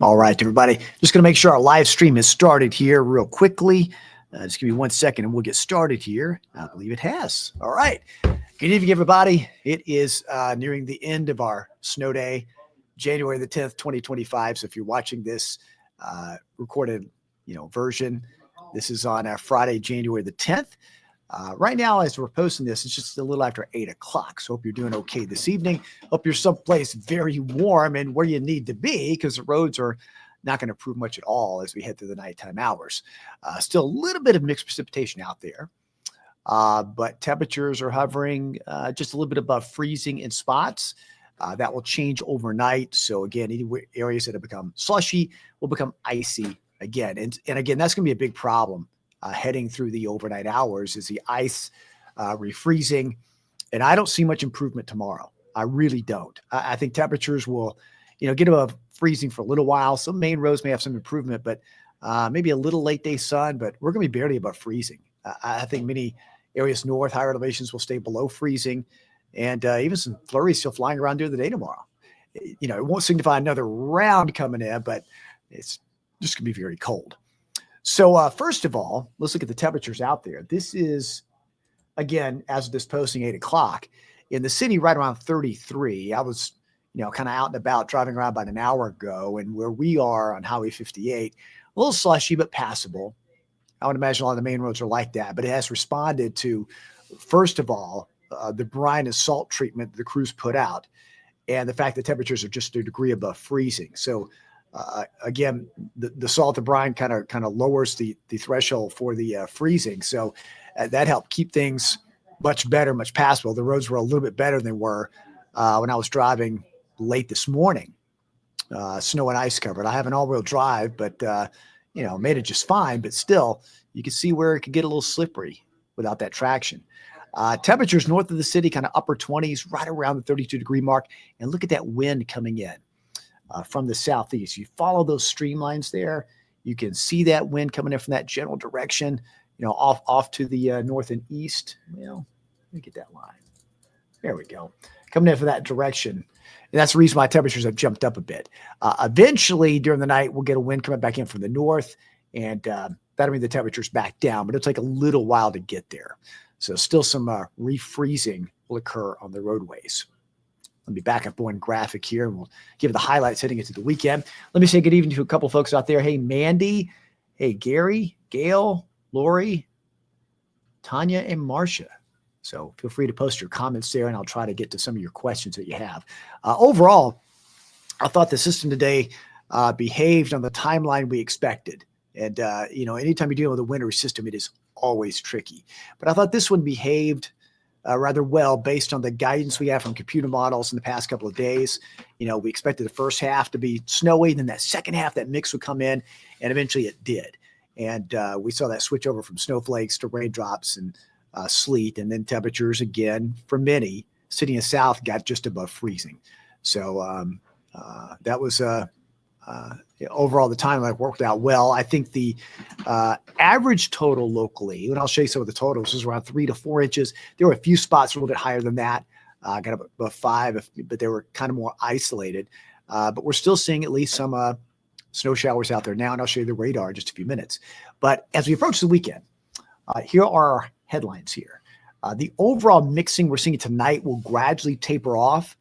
All right, everybody. Just going to make sure our live stream is started here real quickly. Just give me 1 second and we'll get started here. I believe it has. All right. Good evening, everybody. It is nearing the end of our snow day, January the 10th, 2025. So if you're watching this recorded, version, this is on Friday, January the 10th. Right now, as we're posting this, it's just a little after 8 o'clock. So hope you're doing okay this evening. Hope you're someplace very warm and where you need to be, because the roads are not going to improve much at all as we head through the nighttime hours. Still a little bit of mixed precipitation out there, but temperatures are hovering just a little bit above freezing in spots. That will change overnight. So again, any areas that have become slushy will become icy again. And again, that's going to be a big problem heading through the overnight hours, is the ice refreezing. And I don't see much improvement tomorrow. I really don't. I think temperatures will, get above freezing for a little while. Some main roads may have some improvement, but maybe a little late day sun, but we're going to be barely above freezing. I think many areas north, higher elevations will stay below freezing, and even some flurries still flying around during the day tomorrow. It won't signify another round coming in, but it's just going to be very cold. So first of all, let's look at the temperatures out there. This is, again, as of this posting, 8 o'clock. In the city, right around 33. I was, kind of out and about driving around about an hour ago, and where we are on Highway 58, a little slushy but passable. I would imagine a lot of the main roads are like that, but it has responded to, first of all, the brine and salt treatment the crews put out, and the fact that temperatures are just a degree above freezing. So again, the salt and brine kind of lowers the threshold for the freezing. So that helped keep things much better, much passable. The roads were a little bit better than they were when I was driving late this morning. Snow and ice covered. I have an all-wheel drive, but made it just fine. But still, you can see where it could get a little slippery without that traction. Temperatures north of the city, kind of upper 20s, right around the 32-degree mark. And look at that wind coming in from the southeast. You follow those streamlines there, you can see that wind coming in from that general direction, off to the north and east. Let me get that line. There we go. Coming in from that direction. And that's the reason why temperatures have jumped up a bit. Eventually, during the night, we'll get a wind coming back in from the north, and that'll mean the temperature's back down, but it'll take a little while to get there. So still some refreezing will occur on the roadways. Let me back up one graphic here, and we'll give the highlights heading into the weekend. Let me say good evening to a couple folks out there. Hey, Mandy. Hey, Gary, Gail, Lori, Tanya, and Marcia. So feel free to post your comments there, and I'll try to get to some of your questions that you have. Overall, I thought the system today behaved on the timeline we expected. And, anytime you're dealing with a wintry system, it is always tricky. But I thought this one behaved rather well based on the guidance we have from computer models in the past couple of days. We expected the first half to be snowy, then that second half, that mix would come in, and eventually it did. And we saw that switch over from snowflakes to raindrops and sleet, and then temperatures again for many, city and south, got just above freezing. So that was overall the timeline worked out well. I think the average total locally, and I'll show you some of the totals, was around 3 to 4 inches. There were a few spots a little bit higher than that. Got up above 5, but they were kind of more isolated. But we're still seeing at least some snow showers out there now, and I'll show you the radar in just a few minutes. But as we approach the weekend, here are our headlines here. The overall mixing we're seeing tonight will gradually taper off.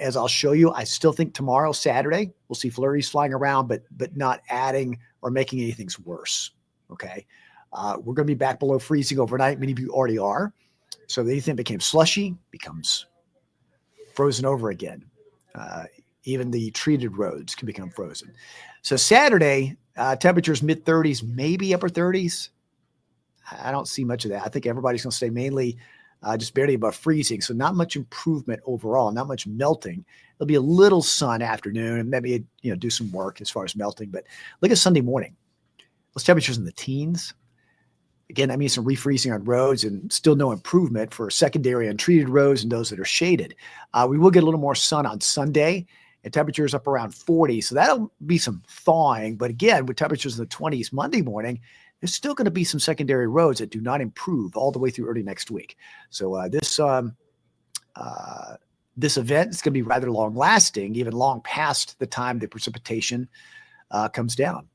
As I'll show you, I still think tomorrow, Saturday, we'll see flurries flying around, but not adding or making anything worse. Okay. We're going to be back below freezing overnight. Many of you already are. So anything that became slushy becomes frozen over again. Even the treated roads can become frozen. So Saturday, temperatures mid-30s, maybe upper 30s. I don't see much of that. I think everybody's going to stay mainly just barely above freezing. So not much improvement overall, not much melting. There'll be a little sun afternoon and maybe, do some work as far as melting. But look at Sunday morning. Those temperatures in the teens. Again, that means some refreezing on roads and still no improvement for secondary untreated roads and those that are shaded. We will get a little more sun on Sunday, and temperatures up around 40. So that'll be some thawing. But again, with temperatures in the 20s Monday morning, there's still going to be some secondary roads that do not improve all the way through early next week. So this event is going to be rather long lasting, even long past the time the precipitation comes down.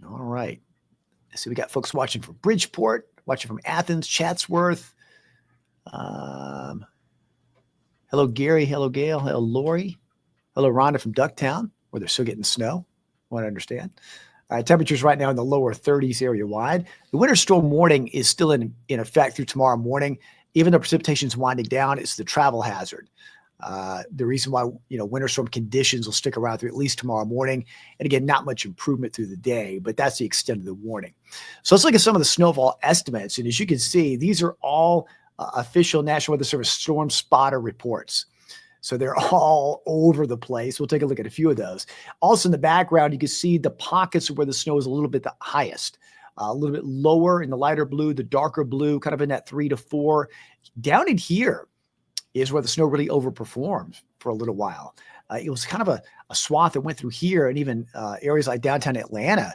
All right. So we got folks watching from Bridgeport, watching from Athens, Chatsworth. Hello, Gary. Hello, Gail. Hello, Lori. Hello, Rhonda from Ducktown, where they're still getting snow. Want to understand. Temperatures right now in the lower 30s area wide. The winter storm warning is still in effect through tomorrow morning. Even though precipitation is winding down, it's the travel hazard. The reason why winter storm conditions will stick around through at least tomorrow morning. And again, not much improvement through the day, but that's the extent of the warning. So let's look at some of the snowfall estimates. And as you can see, these are all official National Weather Service storm spotter reports. So they're all over the place. We'll take a look at a few of those. Also in the background, you can see the pockets where the snow is a little bit the highest, a little bit lower in the lighter blue, the darker blue, kind of in that 3 to 4. Down in here is where the snow really overperformed for a little while. It was kind of a swath that went through here, and even areas like downtown Atlanta.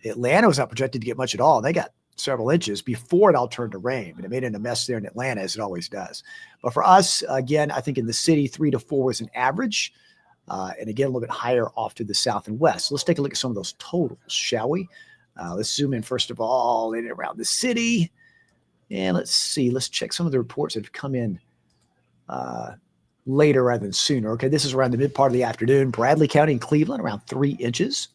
Atlanta was not projected to get much at all. They got several inches before it all turned to rain, but it made it a mess there in Atlanta, as it always does. But for us, again, I think in the city, 3 to 4 was an average. And again, a little bit higher off to the south and west. So let's take a look at some of those totals, shall we? Let's zoom in, first of all, in and around the city. And let's see. Let's check some of the reports that have come in later rather than sooner. Okay, this is around the mid part of the afternoon. Bradley County and Cleveland, around 3 inches.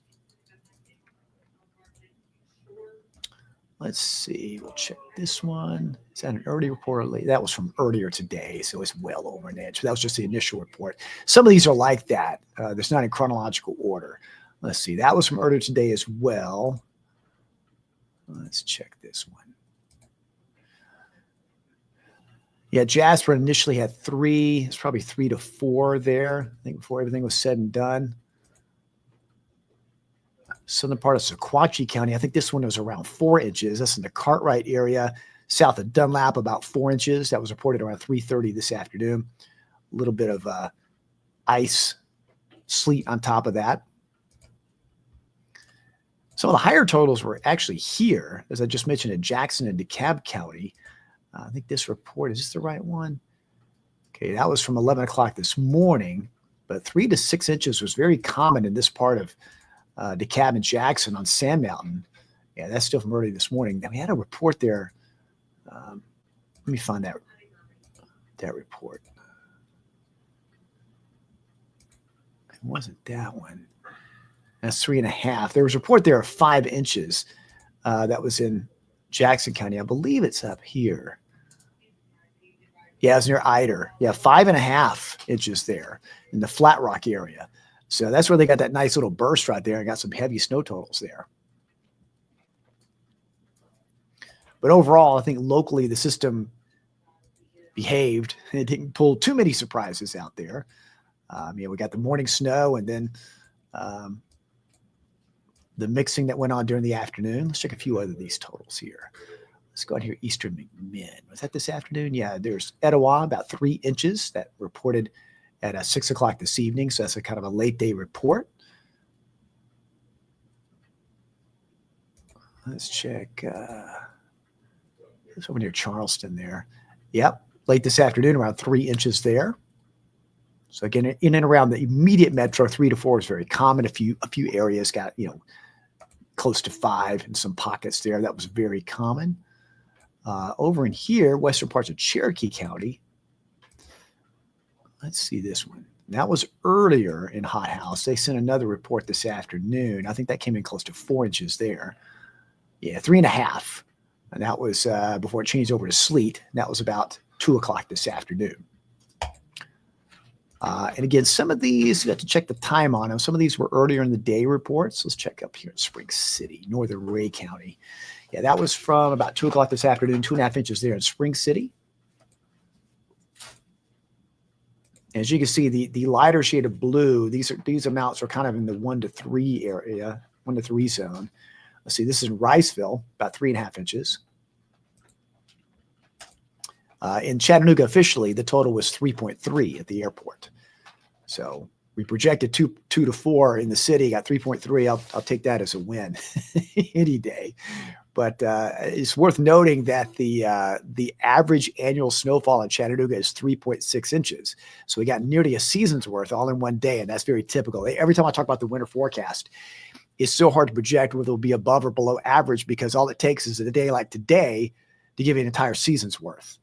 Let's see. We'll check this one. Is that an early report? That was from earlier today, so it's well over an inch. That was just the initial report. Some of these are like that. There's not in chronological order. Let's see. That was from earlier today as well. Let's check this one. Yeah, Jasper initially had 3. It's probably 3 to 4 there, I think, before everything was said and done. Southern part of Sequatchie County, I think this one was around 4 inches. That's in the Cartwright area, south of Dunlap, about 4 inches. That was reported around 3:30 this afternoon. A little bit of ice, sleet on top of that. Some of the higher totals were actually here, as I just mentioned, in Jackson and DeKalb County. I think this report, is this the right one? Okay, that was from 11 o'clock this morning, but 3 to 6 inches was very common in this part of DeKalb and Jackson on Sand Mountain. Yeah, that's still from early this morning. Then we had a report there. Let me find that report. It wasn't that one. That's 3.5. There was a report there of 5 inches that was in Jackson County. I believe it's up here. Yeah, it's near Eider. Yeah, 5.5 inches there in the Flat Rock area. So that's where they got that nice little burst right there and got some heavy snow totals there. But overall, I think locally the system behaved. It didn't pull too many surprises out there. We got the morning snow and then the mixing that went on during the afternoon. Let's check a few other of these totals here. Let's go out here, Eastern McMinn. Was that this afternoon? Yeah, there's Etowah, about 3 inches that reported at 6 o'clock this evening. So that's a kind of a late day report. Let's check. It's over near Charleston there. Yep, late this afternoon, around 3 inches there. So again, in and around the immediate metro, 3 to 4 is very common. A few areas got, close to 5 in some pockets there. That was very common. Over in here, western parts of Cherokee County. Let's see this one. That was earlier in Hot House. They sent another report this afternoon. I think that came in close to 4 inches there. Yeah, 3.5. And that was before it changed over to sleet. That was about 2 o'clock this afternoon. And again, some of these, you have to check the time on them. Some of these were earlier in the day reports. Let's check up here in Spring City, northern Ray County. Yeah, that was from about 2 o'clock this afternoon, 2.5 inches there in Spring City. As you can see, the lighter shade of blue, these amounts are kind of in the 1 to 3 area, 1 to 3 zone. Let's see, this is in Riceville, about 3.5 inches. In Chattanooga, officially, the total was 3.3 at the airport. So We projected 2 to 4 in the city, got 3.3. I'll take that as a win any day. But it's worth noting that the average annual snowfall in Chattanooga is 3.6 inches. So we got nearly a season's worth all in one day, and that's very typical. Every time I talk about the winter forecast, it's so hard to project whether it'll be above or below average because all it takes is a day like today to give you an entire season's worth.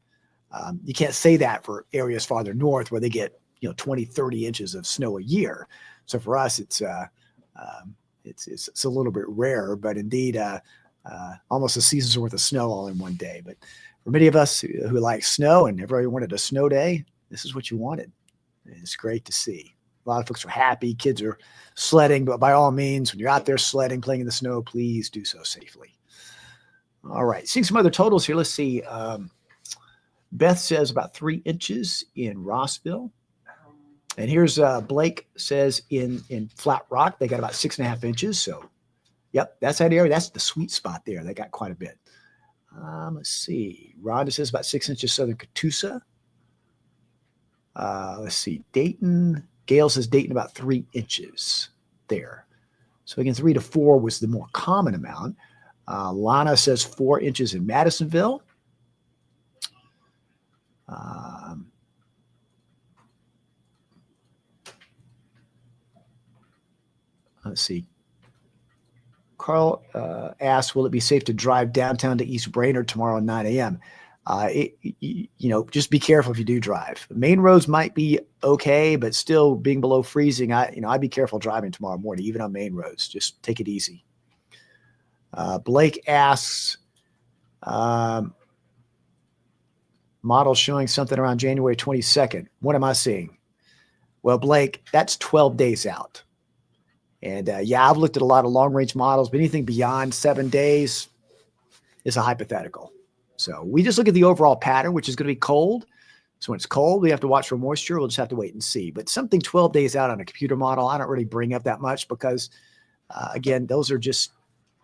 You can't say that for areas farther north where they get 20, 30 inches of snow a year. So for us, it's a little bit rare, but indeed almost a season's worth of snow all in one day. But for many of us who like snow and everybody wanted a snow day, this is what you wanted. And it's great to see. A lot of folks are happy. Kids are sledding, but by all means, when you're out there sledding, playing in the snow, please do so safely. All right, seeing some other totals here. Let's see. Beth says about 3 inches in Rossville. And here's Blake says in Flat Rock, they got about 6.5 inches. So, yep, that's that area. That's the sweet spot there. They got quite a bit. Let's see. Rhonda says about 6 inches southern Catoosa. Let's see. Dayton. Gail says Dayton about 3 inches there. So, again, 3 to 4 was the more common amount. Lana says 4 inches in Madisonville. Let's see. Carl asks, will it be safe to drive downtown to East Brainerd tomorrow at 9 a.m.? Just be careful if you do drive. Main roads might be okay, but still being below freezing, I'd be careful driving tomorrow morning, even on main roads. Just take it easy. Blake asks, model showing something around January 22nd. What am I seeing? Well, Blake, that's 12 days out. And I've looked at a lot of long-range models, but anything beyond 7 days is a hypothetical. So we just look at the overall pattern, which is going to be cold. So when it's cold, we have to watch for moisture. We'll just have to wait and see. But something 12 days out on a computer model, I don't really bring up that much because, again, those are just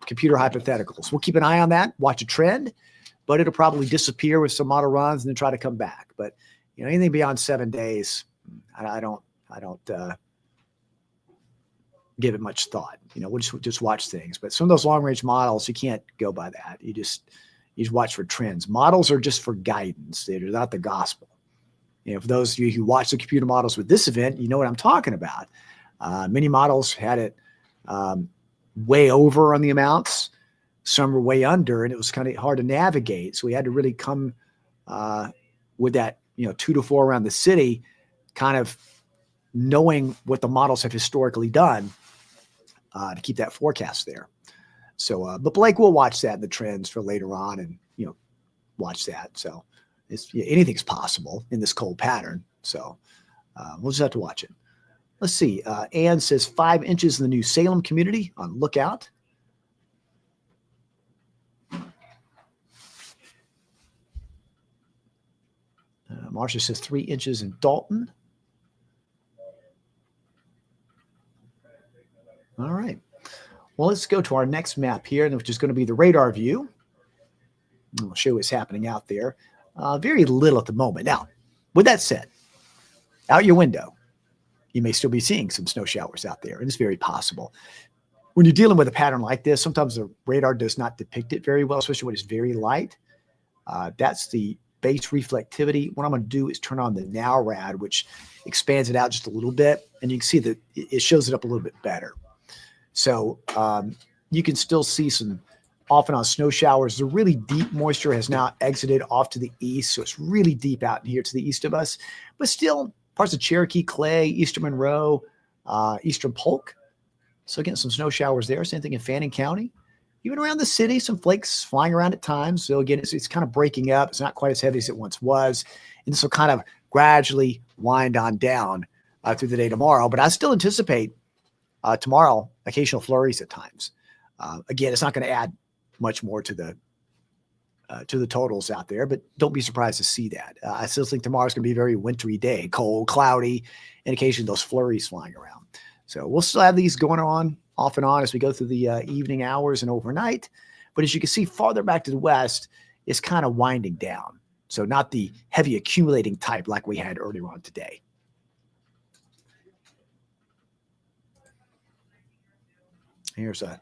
computer hypotheticals. We'll keep an eye on that, watch a trend, but it'll probably disappear with some model runs and then try to come back. But anything beyond 7 days, I don't give it much thought. We'll just watch things. But some of those long range models, you can't go by that. You just watch for trends. Models are just for guidance. They're not the gospel. For those of you who watch the computer models with this event, you know what I'm talking about. Many models had it way over on the amounts. Some were way under, and it was kind of hard to navigate. So we had to really come with that, 2 to 4 around the city, kind of knowing what the models have historically done to keep that forecast there. So, but Blake will watch that in the trends for later on and, watch that. So anything's possible in this cold pattern. So we'll just have to watch it. Let's see. Ann says 5 inches in the New Salem community on Lookout. Marcia says 3 inches in Dalton. All right. Well, let's go to our next map here, which is going to be the radar view. And we'll show you what's happening out there. Very little at the moment. Now, with that said, out your window, you may still be seeing some snow showers out there, and it's very possible. When you're dealing with a pattern like this, sometimes the radar does not depict it very well, especially when it's very light. That's the base reflectivity. What I'm going to do is turn on the NowRad, which expands it out just a little bit, and you can see that it shows it up a little bit better. So you can still see some off and on snow showers. The really deep moisture has now exited off to the east, so it's really deep out here to the east of us. But still, parts of Cherokee, Clay, Eastern Monroe, Eastern Polk. So getting some snow showers there. Same thing in Fannin County. Even around the city, some flakes flying around at times. So again, it's kind of breaking up. It's not quite as heavy as it once was. And this will kind of gradually wind on down through the day tomorrow. But I still anticipate tomorrow, occasional flurries at times. Again, it's not going to add much more to the totals out there, but don't be surprised to see that. I still think tomorrow's going to be a very wintry day, cold, cloudy, and occasionally those flurries flying around. So we'll still have these going on off and on as we go through the evening hours and overnight. But as you can see, farther back to the west, it's kind of winding down. So not the heavy accumulating type like we had earlier on today. Here's a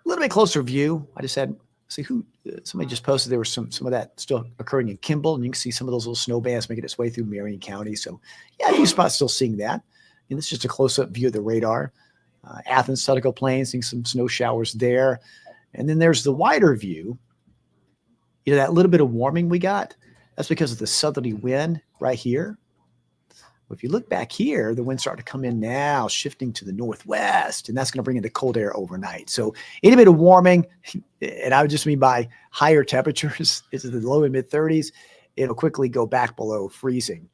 little bit closer view. I just had, see who, somebody just posted there was some of that still occurring in Kimball, and you can see some of those little snow bands making its way through Marion County. So yeah, a few spots still seeing that. And this is just a close-up view of the radar. Athens, Sutico Plains, seeing some snow showers there. And then there's the wider view. You know, that little bit of warming we got, that's because of the southerly wind right here. If you look back here, the wind's starting to come in now, shifting to the northwest, and that's going to bring in the cold air overnight. So any bit of warming, and I would just mean by higher temperatures, it's the low and mid 30s, it'll quickly go back below freezing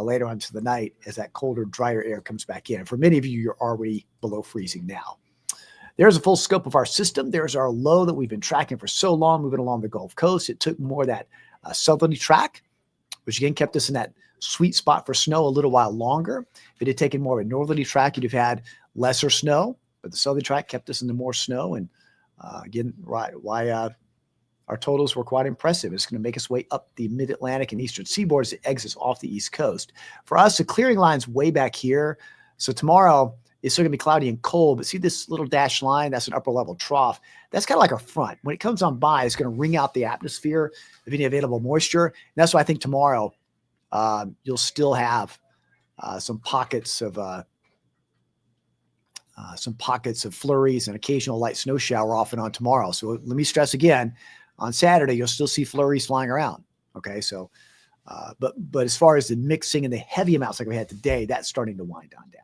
later on to the night as that colder, drier air comes back in. And for many of you, you're already below freezing now. There's a full scope of our system. There's our low that we've been tracking for so long, moving along the Gulf Coast. It took more of that southerly track, which again kept us in that sweet spot for snow a little while longer. If it had taken more of a northerly track, you'd have had lesser snow, but the southerly track kept us into more snow. And again, why our totals were quite impressive. It's going to make us way up the mid-Atlantic and eastern seaboard as it exits off the East Coast. For us, the clearing line's way back here. So tomorrow, it's still going to be cloudy and cold, but see this little dashed line? That's an upper level trough. That's kind of like a front. When it comes on by, it's going to wring out the atmosphere of any available moisture. And that's why I think tomorrow you'll still have some pockets of flurries and occasional light snow shower off and on tomorrow. So let me stress again, on Saturday, you'll still see flurries flying around. Okay. So, but as far as the mixing and the heavy amounts like we had today, that's starting to wind on down.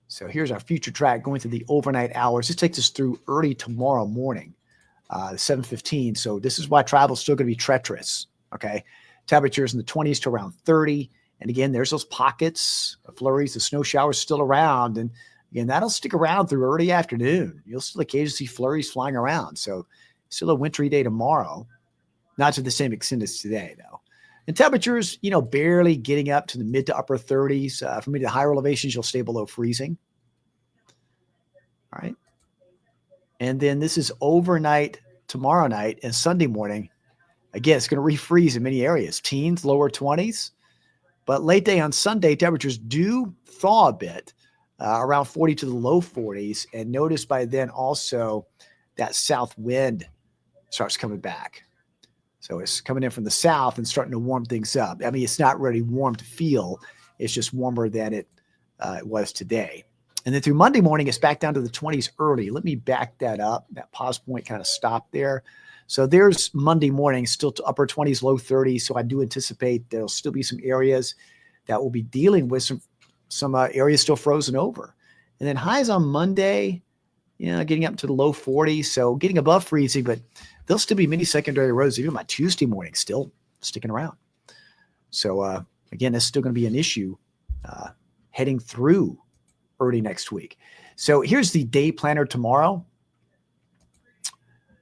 So here's our future track going through the overnight hours. This takes us through early tomorrow morning, 7:15. So this is why travel is still going to be treacherous. Okay. Temperatures in the 20s to around 30. And again, there's those pockets of flurries, the snow showers still around. And again, that'll stick around through early afternoon. You'll still occasionally see flurries flying around. So still a wintry day tomorrow, not to the same extent as today, though. And temperatures, you know, barely getting up to the mid to upper 30s. For me, the higher elevations, you'll stay below freezing. All right. And then this is overnight tomorrow night and Sunday morning. Again, it's going to refreeze in many areas. Teens, lower 20s. But late day on Sunday, temperatures do thaw a bit, around 40 to the low 40s. And notice by then also that south wind starts coming back. So it's coming in from the south and starting to warm things up. I mean, it's not really warm to feel. It's just warmer than it was today. And then through Monday morning, it's back down to the 20s early. Let me back that up. That pause point kind of stopped there. So there's Monday morning, still to upper 20s, low 30s. So I do anticipate there'll still be some areas that will be dealing with some areas still frozen over. And then highs on Monday, you know, getting up to the low 40s. So getting above freezing, but there'll still be many secondary roads, even by Tuesday morning, still sticking around. So again, that's still going to be an issue heading through early next week. So here's the day planner tomorrow.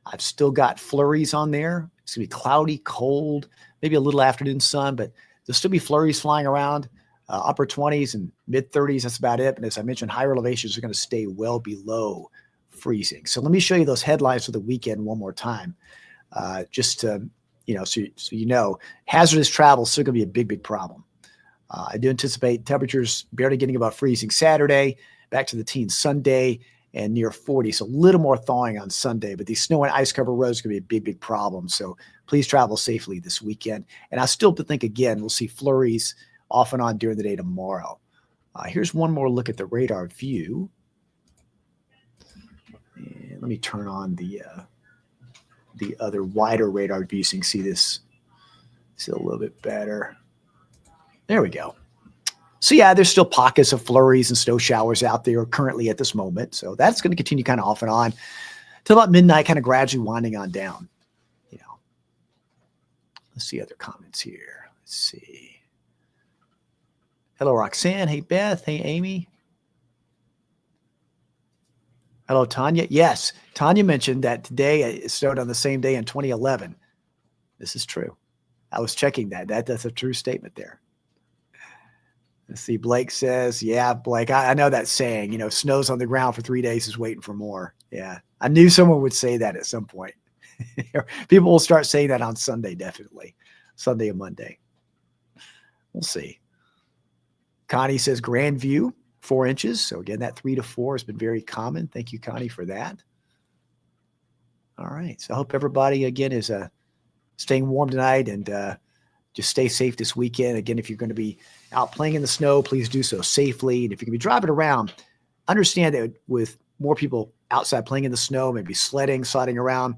I've still got flurries on there. It's going to be cloudy, cold, maybe a little afternoon sun, but there'll still be flurries flying around, upper 20s and mid 30s. That's about it. And as I mentioned, higher elevations are going to stay well below freezing. So let me show you those headlines for the weekend one more time, just to, you know, so you know, hazardous travel is still going to be a big, big problem. I do anticipate temperatures barely getting above freezing Saturday, back to the teens Sunday, and near 40. So a little more thawing on Sunday, but these snow and ice covered roads are going to be a big, big problem. So please travel safely this weekend. And I still think, again, we'll see flurries off and on during the day tomorrow. Here's one more look at the radar view. And let me turn on the other wider radar view so you can see this a little bit better. There we go. So yeah, there's still pockets of flurries and snow showers out there currently at this moment. So that's going to continue kind of off and on till about midnight, kind of gradually winding on down. You know, let's see other comments here. Let's see. Hello, Roxanne. Hey, Beth. Hey, Amy. Hello, Tanya. Yes, Tanya mentioned that today it snowed on the same day in 2011. This is true. I was checking that. That's a true statement there. Let's see. Blake says, yeah, Blake, I know that saying, you know, snows on the ground for 3 days is waiting for more. Yeah. I knew someone would say that at some point. People will start saying that on Sunday, definitely. Sunday and Monday. We'll see. Connie says Grandview 4 inches. So again, that 3 to 4 has been very common. Thank you, Connie, for that. All right. So I hope everybody, again, is staying warm tonight, and just stay safe this weekend. Again, if you're going to be out playing in the snow, please do so safely. And if you're going to be driving around, understand that with more people outside playing in the snow, maybe sledding, sliding around,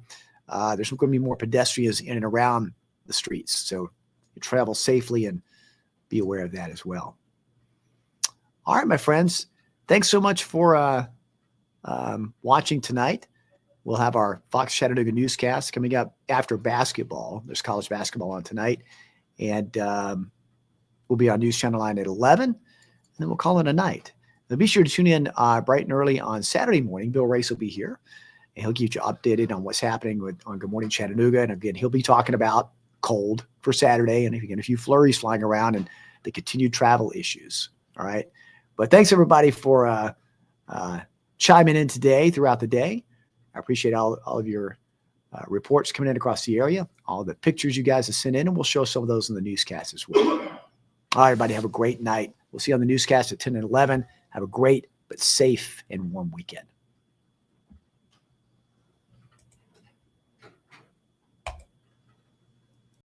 there's going to be more pedestrians in and around the streets. So you travel safely and be aware of that as well. All right, my friends, thanks so much for watching tonight. We'll have our Fox Chattanooga newscast coming up after basketball. There's college basketball on tonight. And we'll be on News Channel 9 at 11, and then we'll call it a night. Now be sure to tune in bright and early on Saturday morning. Bill Race will be here, and he'll keep you updated on what's happening on Good Morning Chattanooga. And again, he'll be talking about cold for Saturday, and again, a few flurries flying around and the continued travel issues. All right. But thanks, everybody, for chiming in today throughout the day. I appreciate all of your reports coming in across the area, all the pictures you guys have sent in, and we'll show some of those in the newscast as well. All right, everybody, have a great night. We'll see you on the newscast at 10 and 11. Have a great but safe and warm weekend.